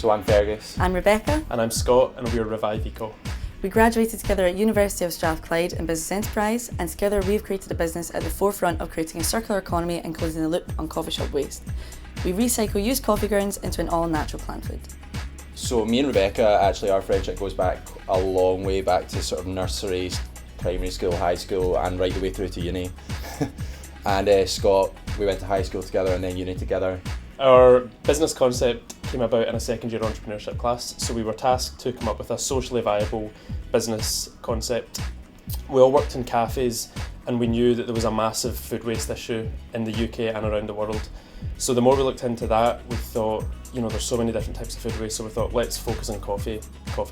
So I'm Fergus. I'm Rebecca. And I'm Scott, and we're Revive Eco. We graduated together at University of Strathclyde in Business Enterprise, and together we've created a business at the forefront of creating a circular economy and closing the loop on coffee shop waste. We recycle used coffee grounds into an all-natural plant food. So me and Rebecca, actually our friendship goes back a long way, back to sort of nursery, primary school, high school, and right the way through to uni. And Scott, we went to high school together and then uni together. Our business concept came about in a second year entrepreneurship class, so we were tasked to come up with a socially viable business concept. We all worked in cafes and we knew that there was a massive food waste issue in the UK and around the world. So the more we looked into that, we thought, there's so many different types of food waste, so we thought, let's focus on coffee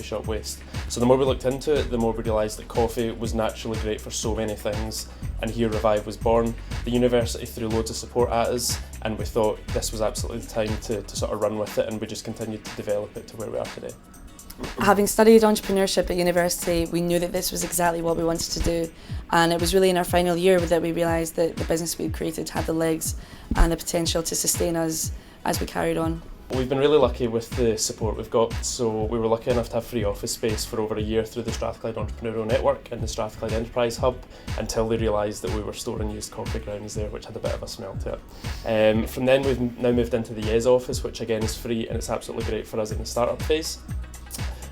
shop waste. So the more we looked into it, the more we realised that coffee was naturally great for so many things, and here Revive was born. The university threw loads of support at us, and we thought this was absolutely the time to sort of run with it, and we just continued to develop it to where we are today. Having studied entrepreneurship at university, we knew that this was exactly what we wanted to do, and it was really in our final year that we realised that the business we'd created had the legs and the potential to sustain us as we carried on. We've been really lucky with the support we've got, so we were lucky enough to have free office space for over a year through the Strathclyde Entrepreneurial Network and the Strathclyde Enterprise Hub, until they realised that we were storing used coffee grounds there, which had a bit of a smell to it. From then we've now moved into the Yes office, which again is free, and it's absolutely great for us in the startup phase.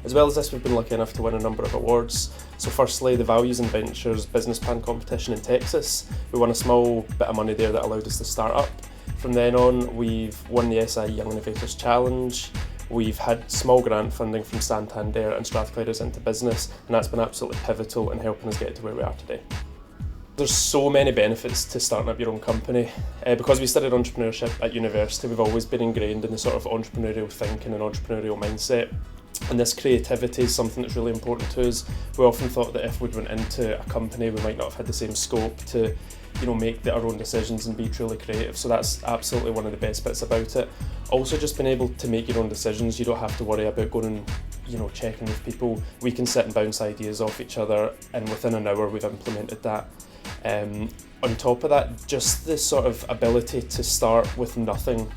As well as this, we've been lucky enough to win a number of awards. So firstly, the Values and Ventures Business Plan Competition in Texas. We won a small bit of money there that allowed us to start up. From then on, we've won the SI Young Innovators Challenge. We've had small grant funding from Santander and Strathclyde Into Business, and that's been absolutely pivotal in helping us get to where we are today. There's so many benefits to starting up your own company. Because we studied entrepreneurship at university, we've always been ingrained in the sort of entrepreneurial thinking and entrepreneurial mindset. And this creativity is something that's really important to us. We often thought that if we'd went into a company, we might not have had the same scope to make our own decisions and be truly creative. So that's absolutely one of the best bits about it. Also, just being able to make your own decisions. You don't have to worry about going and checking with people. We can sit and bounce ideas off each other, and within an hour we've implemented that. On top of that, just the sort of ability to start with nothing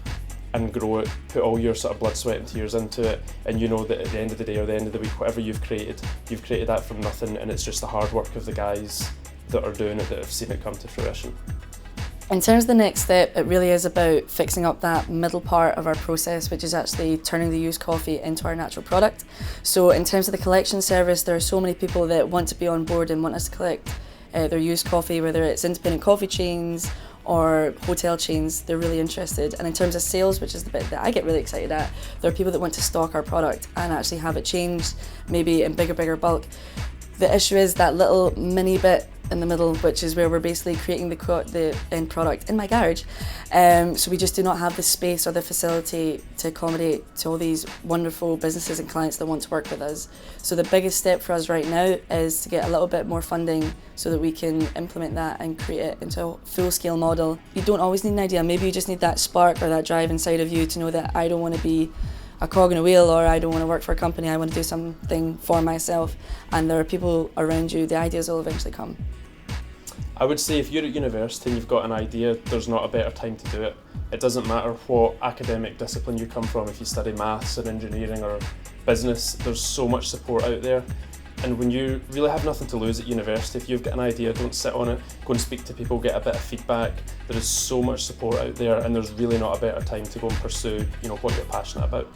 and grow it, put all your sort of blood, sweat and tears into it, and you know that at the end of the day or the end of the week, whatever you've created that from nothing, and it's just the hard work of the guys that are doing it that have seen it come to fruition. In terms of the next step, it really is about fixing up that middle part of our process, which is actually turning the used coffee into our natural product. So in terms of the collection service, there are so many people that want to be on board and want us to collect their used coffee, whether it's independent coffee chains or hotel chains. They're really interested. And in terms of sales, which is the bit that I get really excited at, there are people that want to stock our product and actually have it changed, maybe in bigger bulk. The issue is that little mini bit in the middle, which is where we're basically creating the end product in my garage. So we just do not have the space or the facility to accommodate to all these wonderful businesses and clients that want to work with us. So the biggest step for us right now is to get a little bit more funding so that we can implement that and create it into a full-scale model. You don't always need an idea, maybe you just need that spark or that drive inside of you to know that I don't want to be a cog in a wheel, or I don't want to work for a company, I want to do something for myself. And there are people around you, the ideas will eventually come. I would say if you're at university and you've got an idea, there's not a better time to do it. It doesn't matter what academic discipline you come from, if you study maths or engineering or business, there's so much support out there. And when you really have nothing to lose at university, if you've got an idea, don't sit on it, go and speak to people, get a bit of feedback. There is so much support out there, and there's really not a better time to go and pursue what you're passionate about.